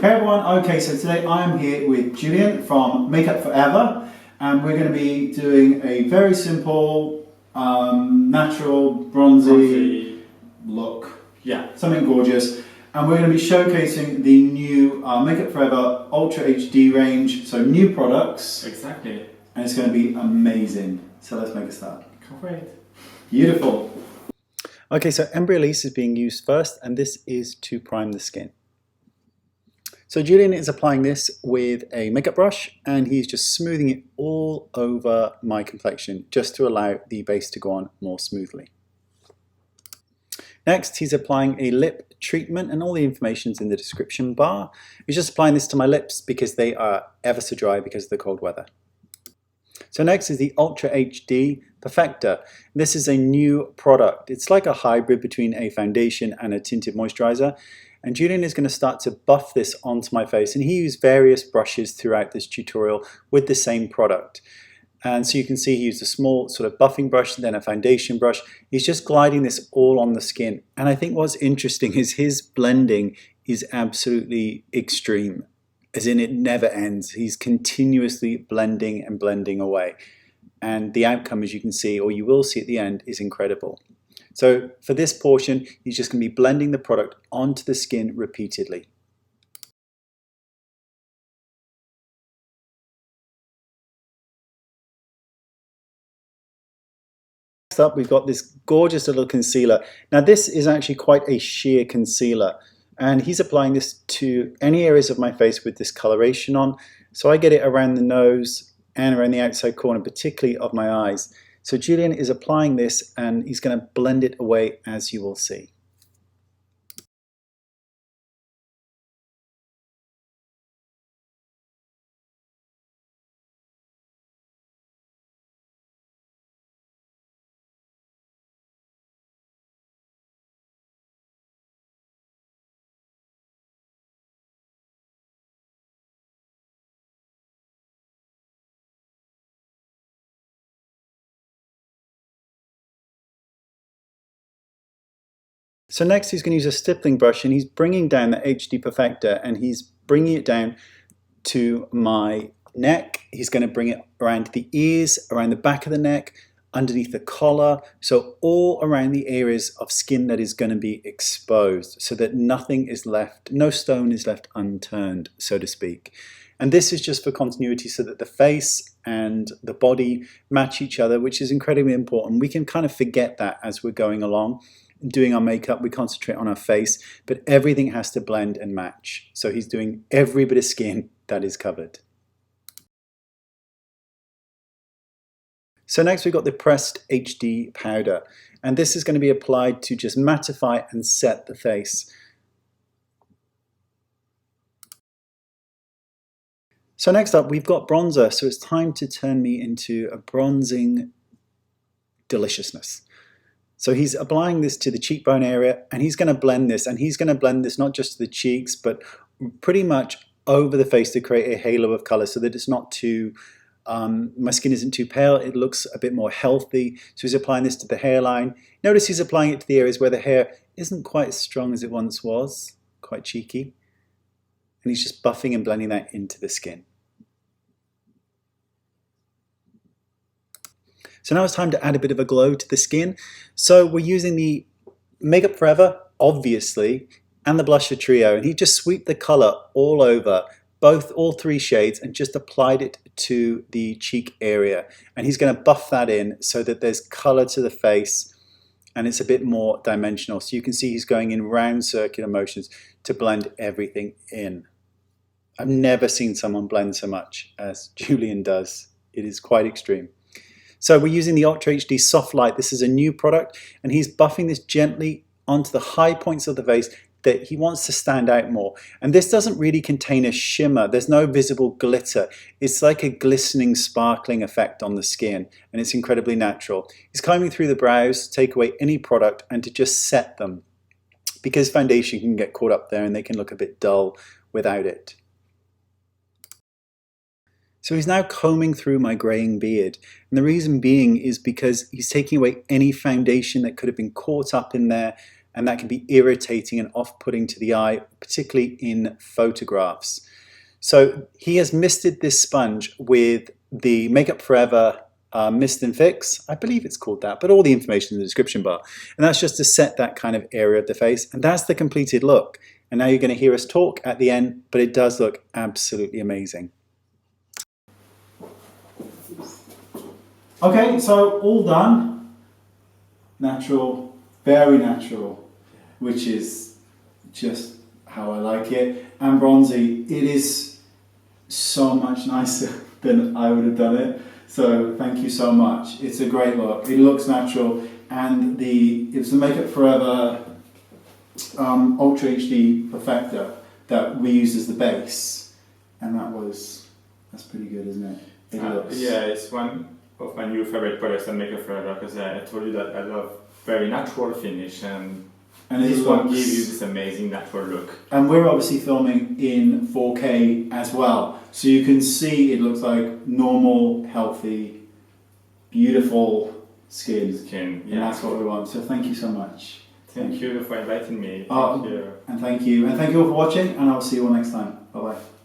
Hey everyone, okay, so today I am here with Julian from Makeup Forever, and we're going to be doing a very simple, natural, bronzy look. Yeah, something gorgeous. And we're going to be showcasing the new Makeup Forever Ultra HD range, so new products. Exactly. And it's going to be amazing. So let's make a start. Can't wait. Beautiful. Okay, so Embryolisse is being used first, and this is to prime the skin. So Julian is applying this with a makeup brush, and he's just smoothing it all over my complexion just to allow the base to go on more smoothly. Next, he's applying a lip treatment, and all the information's in the description bar. He's just applying this to my lips because they are ever so dry because of the cold weather. So next is the Ultra HD Perfector. This is a new product. It's like a hybrid between a foundation and a tinted moisturizer. And Julian is going to start to buff this onto my face, and he used various brushes throughout this tutorial with the same product. And so you can see he used a small sort of buffing brush, then a foundation brush. He's just gliding this all on the skin. And I think what's interesting is his blending is absolutely extreme, as in it never ends. He's continuously blending and blending away. And the outcome, as you can see, or you will see at the end, is incredible. So for this portion, he's just going to be blending the product onto the skin repeatedly. Next up, we've got this gorgeous little concealer. Now this is actually quite a sheer concealer, and he's applying this to any areas of my face with this coloration on. So I get it around the nose and around the outside corner, particularly of my eyes. So Julian is applying this, and he's going to blend it away, as you will see. So next he's going to use a stippling brush, and he's bringing down the HD Perfector, and he's bringing it down to my neck. He's going to bring it around the ears, around the back of the neck, underneath the collar, so all around the areas of skin that is going to be exposed, so that nothing is left, no stone is left unturned, so to speak. And this is just for continuity, so that the face and the body match each other, which is incredibly important. We can kind of forget that as we're going along. Doing our makeup, we concentrate on our face, but everything has to blend and match. So he's doing every bit of skin that is covered. So next we've got the pressed HD powder, and this is going to be applied to just mattify and set the face. So next up we've got bronzer, so it's time to turn me into a bronzing deliciousness. So he's applying this to the cheekbone area, and he's going to blend this, and he's going to blend this not just to the cheeks, but pretty much over the face to create a halo of color, so that it's not too, my skin isn't too pale, it looks a bit more healthy. So he's applying this to the hairline. Notice he's applying it to the areas where the hair isn't quite as strong as it once was, quite cheeky. And he's just buffing and blending that into the skin. So now it's time to add a bit of a glow to the skin. So we're using the Makeup Forever, obviously, and the blusher trio, and he just swept the color all over, all three shades, and just applied it to the cheek area. And he's going to buff that in so that there's color to the face, and it's a bit more dimensional. So you can see he's going in round circular motions to blend everything in. I've never seen someone blend so much as Julian does. It is quite extreme. So we're using the Ultra HD Soft Light. This is a new product, and he's buffing this gently onto the high points of the face that he wants to stand out more. And this doesn't really contain a shimmer. There's no visible glitter. It's like a glistening, sparkling effect on the skin, and it's incredibly natural. He's combing through the brows to take away any product and to just set them, because foundation can get caught up there and they can look a bit dull without it. So he's now combing through my graying beard, and the reason being is because he's taking away any foundation that could have been caught up in there and that can be irritating and off-putting to the eye, particularly in photographs. So he has misted this sponge with the Makeup Forever Mist and Fix. I believe it's called that, but all the information in the description bar. And that's just to set that kind of area of the face. And that's the completed look. And now you're going to hear us talk at the end, but it does look absolutely amazing. Okay, so all done. Natural, very natural, which is just how I like it. And bronzy, it is so much nicer than I would have done it. So thank you so much. It's a great look. It looks natural, and it's the Makeup Forever Ultra HD Perfector that we used as the base, and that's pretty good, isn't it? It looks. Yeah, it's one of my new favorite products at Makeup Forever, because I told you that I love very natural finish, and this one gives you this amazing natural look. And we're obviously filming in 4K as well, so you can see it looks like normal, healthy, beautiful skin. Yeah. And that's what we want. So thank you so much. Thank you for inviting me. And thank you all for watching, and I'll see you all next time. Bye bye.